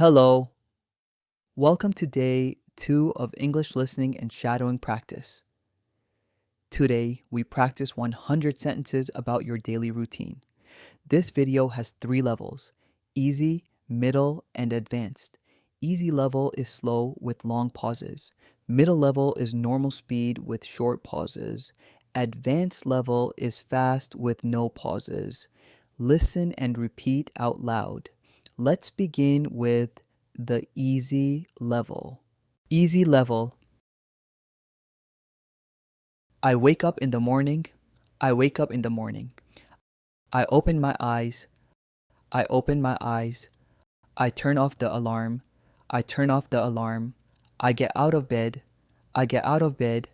Hello, welcome to day 2 of English listening and shadowing practice. Today, we practice 100 sentences about your daily routine. This video has 3 levels: easy, middle, and advanced. Easy level is slow with long pauses. Middle level is normal speed with short pauses. Advanced level is fast with no pauses. Listen and repeat out loud. Let's begin with the easy level. Easy level. I wake up in the morning. I wake up in the morning. I open my eyes. I open my eyes. I turn off the alarm. I turn off the alarm. I get out of bed. I get out of bed.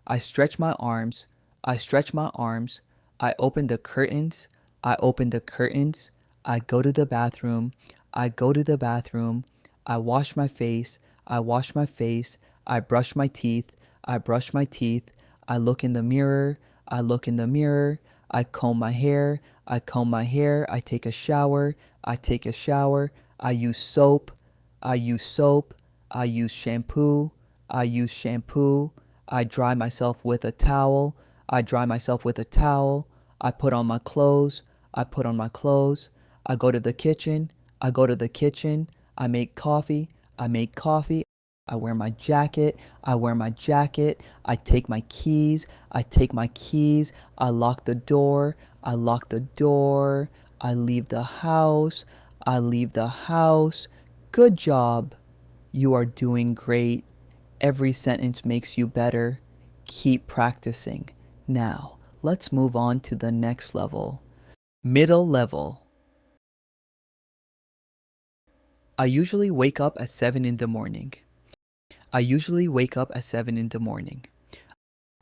I stretch my arms. I stretch my arms. I open the curtains. I open the curtains. I go to the bathroom. I go to the bathroom. I wash my face. I wash my face. I brush my teeth. I brush my teeth. I look in the mirror. I look in the mirror. I comb my hair. I comb my hair. I take a shower. I take a shower. I use soap. I use soap. I use shampoo. I use shampoo. I dry myself with a towel. I dry myself with a towel. I put on my clothes. I put on my clothes. I go to the kitchen. I go to the kitchen. I make coffee. I make coffee. I wear my jacket. I wear my jacket. I take my keys. I take my keys. I lock the door. I lock the door. I leave the house. I leave the house. Good job. You are doing great. Every sentence makes you better. Keep practicing. Now, let's move on to the next level. Middle level. I usually wake up at 7 in the morning. I usually wake up at 7 in the morning.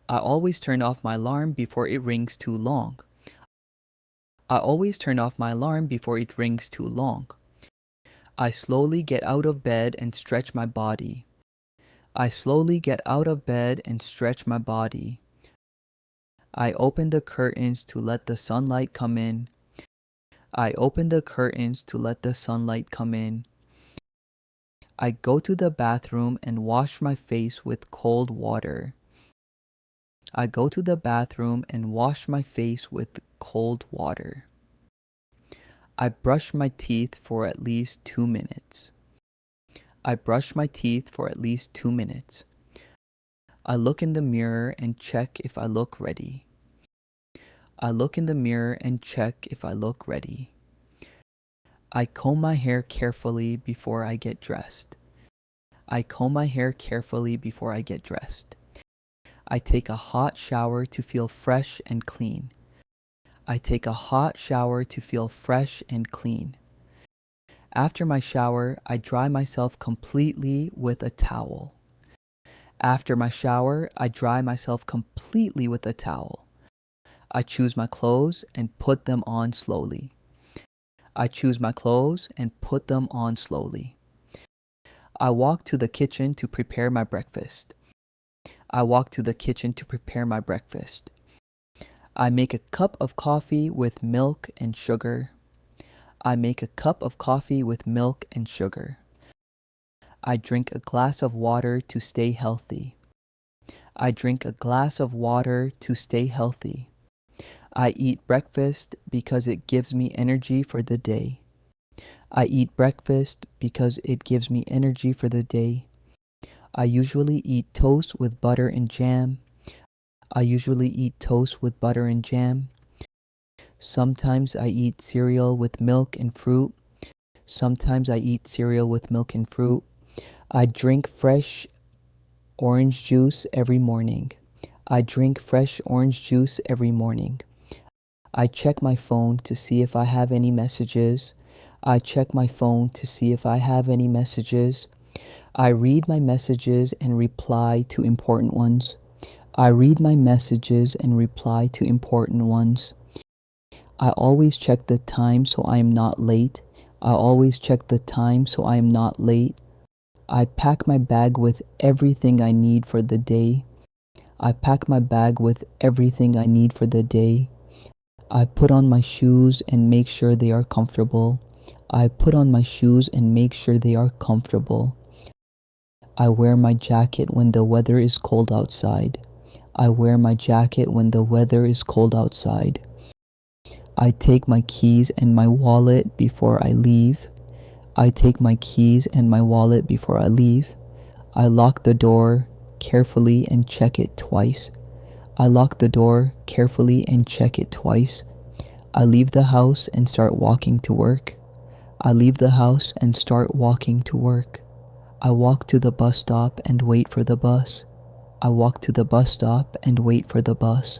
I always turn off my alarm before it rings too long. I always turn off my alarm before it rings too long. I slowly get out of bed and stretch my body. I slowly get out of bed and stretch my body. I open the curtains to let the sunlight come in. I open the curtains to let the sunlight come in. I go to the bathroom and wash my face with cold water. I go to the bathroom and wash my face with cold water. I brush my teeth for at least 2 minutes. I brush my teeth for at least 2 minutes. I look in the mirror and check if I look ready. I look in the mirror and check if I look ready. I comb my hair carefully before I get dressed. I comb my hair carefully before I get dressed. I take a hot shower to feel fresh and clean. I take a hot shower to feel fresh and clean. After my shower, I dry myself completely with a towel. After my shower, I dry myself completely with a towel. I choose my clothes and put them on slowly. I choose my clothes and put them on slowly. I walk to the kitchen to prepare my breakfast. I walk to the kitchen to prepare my breakfast. I make a cup of coffee with milk and sugar. I make a cup of coffee with milk and sugar. I drink a glass of water to stay healthy. I drink a glass of water to stay healthy. I eat breakfast because it gives me energy for the day. I eat breakfast because it gives me energy for the day. I usually eat toast with butter and jam. I usually eat toast with butter and jam. Sometimes I eat cereal with milk and fruit. Sometimes I eat cereal with milk and fruit. I drink fresh orange juice every morning. I drink fresh orange juice every morning. I check my phone to see if I have any messages. I check my phone to see if I have any messages. I read my messages and reply to important ones. I read my messages and reply to important ones. I always check the time so I am not late. I always check the time so I am not late. I pack my bag with everything I need for the day. I pack my bag with everything I need for the day. I put on my shoes and make sure they are comfortable. I put on my shoes and make sure they are comfortable. I wear my jacket when the weather is cold outside. I wear my jacket when the weather is cold outside. I take my keys and my wallet before I leave. I take my keys and my wallet before I leave. I lock the door carefully and check it twice. I lock the door carefully and check it twice. I leave the house and start walking to work. I leave the house and start walking to work. I walk to the bus stop and wait for the bus. I walk to the bus stop and wait for the bus.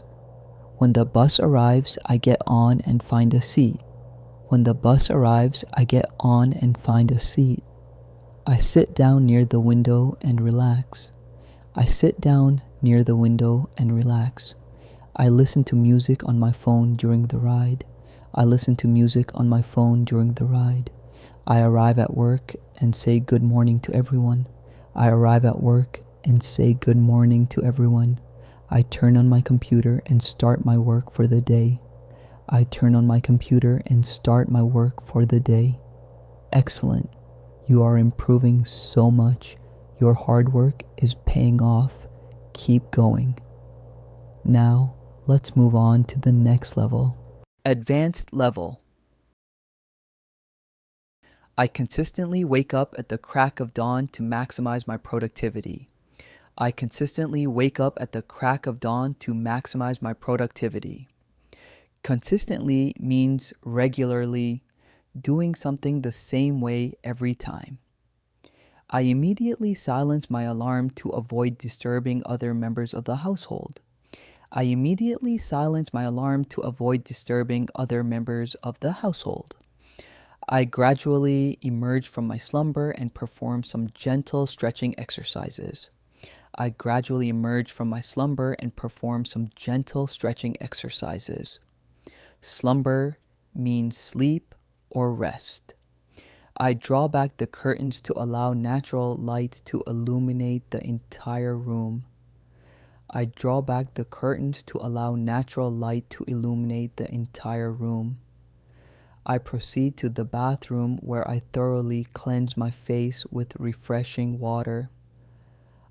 When the bus arrives, I get on and find a seat. When the bus arrives, I get on and find a seat. I sit down near the window and relax. I sit down near the window and relax. I listen to music on my phone during the ride. I listen to music on my phone during the ride. I arrive at work and say good morning to everyone. I arrive at work and say good morning to everyone. I turn on my computer and start my work for the day. I turn on my computer and start my work for the day. Excellent. You are improving so much. Your hard work is paying off. Keep going. Now, let's move on to the next level. Advanced level. I consistently wake up at the crack of dawn to maximize my productivity. I consistently wake up at the crack of dawn to maximize my productivity. Consistently means regularly, doing something the same way every time. I immediately silence my alarm to avoid disturbing other members of the household. I immediately silence my alarm to avoid disturbing other members of the household. I gradually emerge from my slumber and perform some gentle stretching exercises. I gradually emerge from my slumber and perform some gentle stretching exercises. Slumber means sleep or rest. I draw back the curtains to allow natural light to illuminate the entire room. I draw back the curtains to allow natural light to illuminate the entire room. I proceed to the bathroom where I thoroughly cleanse my face with refreshing water.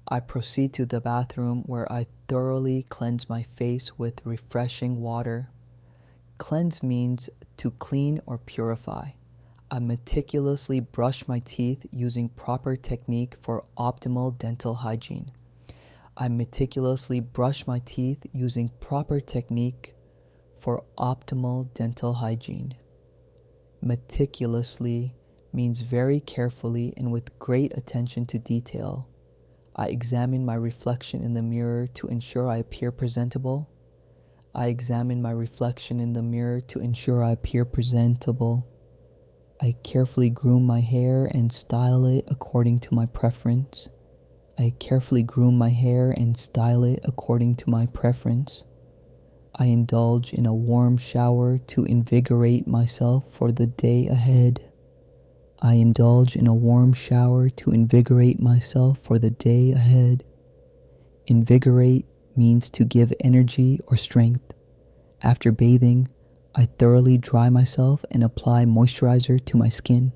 I proceed to the bathroom where I thoroughly cleanse my face with refreshing water. Cleanse means to clean or purify. I meticulously brush my teeth using proper technique for optimal dental hygiene. I meticulously brush my teeth using proper technique for optimal dental hygiene. Meticulously means very carefully and with great attention to detail. I examine my reflection in the mirror to ensure I appear presentable. I examine my reflection in the mirror to ensure I appear presentable. I carefully groom my hair and style it according to my preference. I carefully groom my hair and style it according to my preference. I indulge in a warm shower to invigorate myself for the day ahead. I indulge in a warm shower to invigorate myself for the day ahead. Invigorate means to give energy or strength. After bathing, I thoroughly dry myself and apply moisturizer to my skin.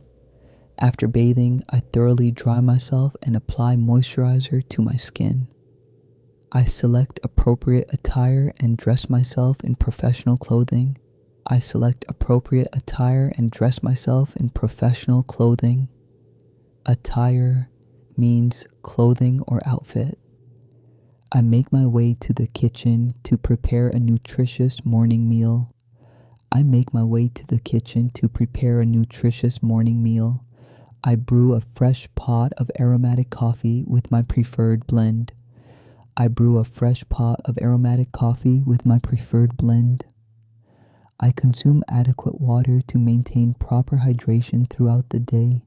After bathing, I thoroughly dry myself and apply moisturizer to my skin. I select appropriate attire and dress myself in professional clothing. I select appropriate attire and dress myself in professional clothing. Attire means clothing or outfit. I make my way to the kitchen to prepare a nutritious morning meal. I make my way to the kitchen to prepare a nutritious morning meal. I brew a fresh pot of aromatic coffee with my preferred blend. I brew a fresh pot of aromatic coffee with my preferred blend. I consume adequate water to maintain proper hydration throughout the day.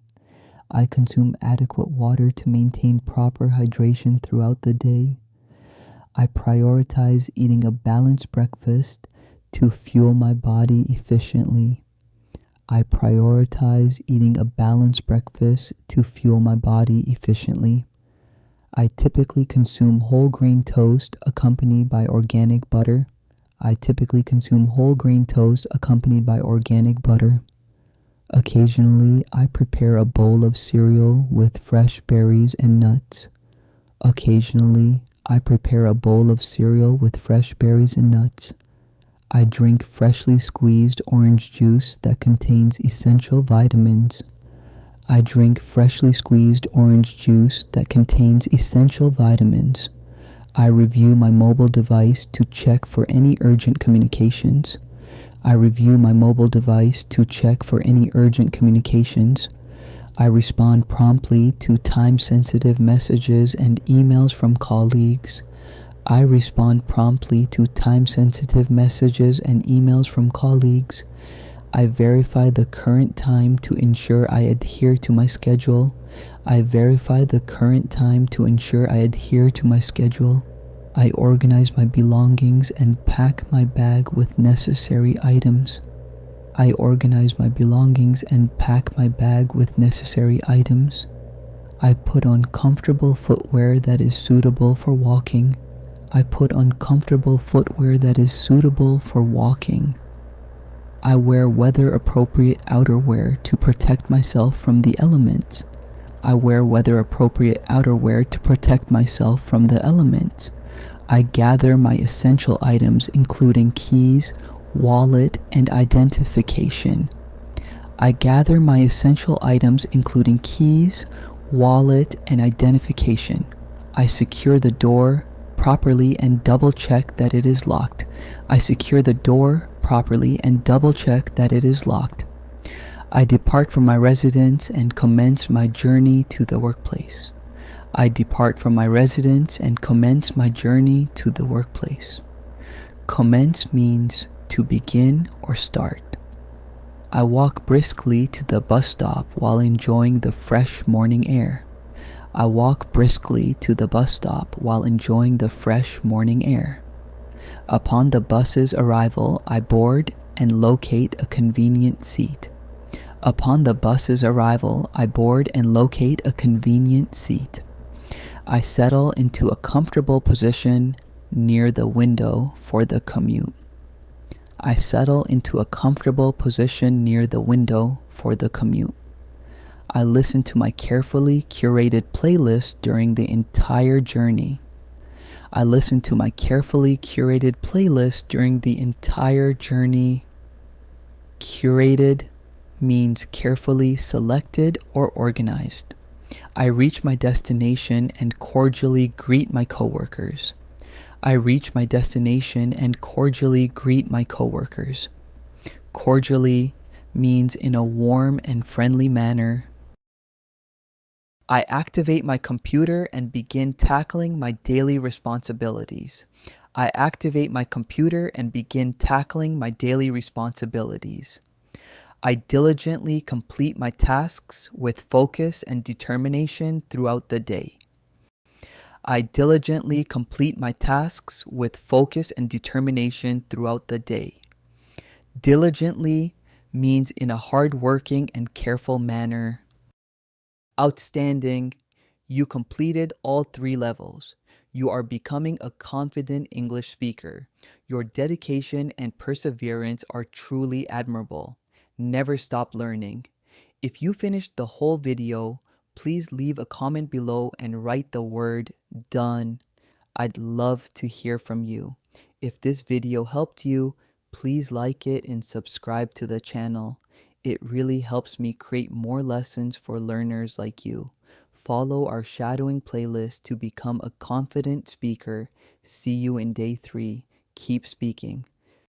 I consume adequate water to maintain proper hydration throughout the day. I prioritize eating a balanced breakfast to fuel my body efficiently. I prioritize eating a balanced breakfast to fuel my body efficiently. I typically consume whole grain toast accompanied by organic butter. I typically consume whole grain toast accompanied by organic butter. Occasionally, I prepare a bowl of cereal with fresh berries and nuts. Occasionally, I prepare a bowl of cereal with fresh berries and nuts. I drink freshly squeezed orange juice that contains essential vitamins. I drink freshly squeezed orange juice that contains essential vitamins. I review my mobile device to check for any urgent communications. I review my mobile device to check for any urgent communications. I respond promptly to time-sensitive messages and emails from colleagues. I respond promptly to time-sensitive messages and emails from colleagues. I verify the current time to ensure I adhere to my schedule. I verify the current time to ensure I adhere to my schedule. I organize my belongings and pack my bag with necessary items. I organize my belongings and pack my bag with necessary items. I put on comfortable footwear that is suitable for walking. I put on comfortable footwear that is suitable for walking. I wear weather-appropriate outerwear to protect myself from the elements. I wear weather-appropriate outerwear to protect myself from the elements. I gather my essential items including keys, wallet, and identification. I gather my essential items including keys, wallet, and identification. I secure the door properly and double check that it is locked. I secure the door properly and double check that it is locked. I depart from my residence and commence my journey to the workplace. I depart from my residence and commence my journey to the workplace. Commence means to begin or start. I walk briskly to the bus stop while enjoying the fresh morning air. I walk briskly to the bus stop while enjoying the fresh morning air. Upon the bus's arrival, I board and locate a convenient seat. Upon the bus's arrival, I board and locate a convenient seat. I settle into a comfortable position near the window for the commute. I settle into a comfortable position near the window for the commute. I listen to my carefully curated playlist during the entire journey. I listen to my carefully curated playlist during the entire journey. Curated means carefully selected or organized. I reach my destination and cordially greet my coworkers. I reach my destination and cordially greet my coworkers. Cordially means in a warm and friendly manner. I activate my computer and begin tackling my daily responsibilities. I activate my computer and begin tackling my daily responsibilities. I diligently complete my tasks with focus and determination throughout the day. I diligently complete my tasks with focus and determination throughout the day. Diligently means in a hard-working and careful manner. Outstanding. You completed all 3 levels. You are becoming a confident English speaker. Your dedication and perseverance are truly admirable. Never stop learning. If you finished the whole video, please leave a comment below and write the word done. I'd love to hear from you. If this video helped you, please like it and subscribe to the channel. It really helps me create more lessons for learners like you. Follow our shadowing playlist to become a confident speaker. See you in day 3. Keep speaking.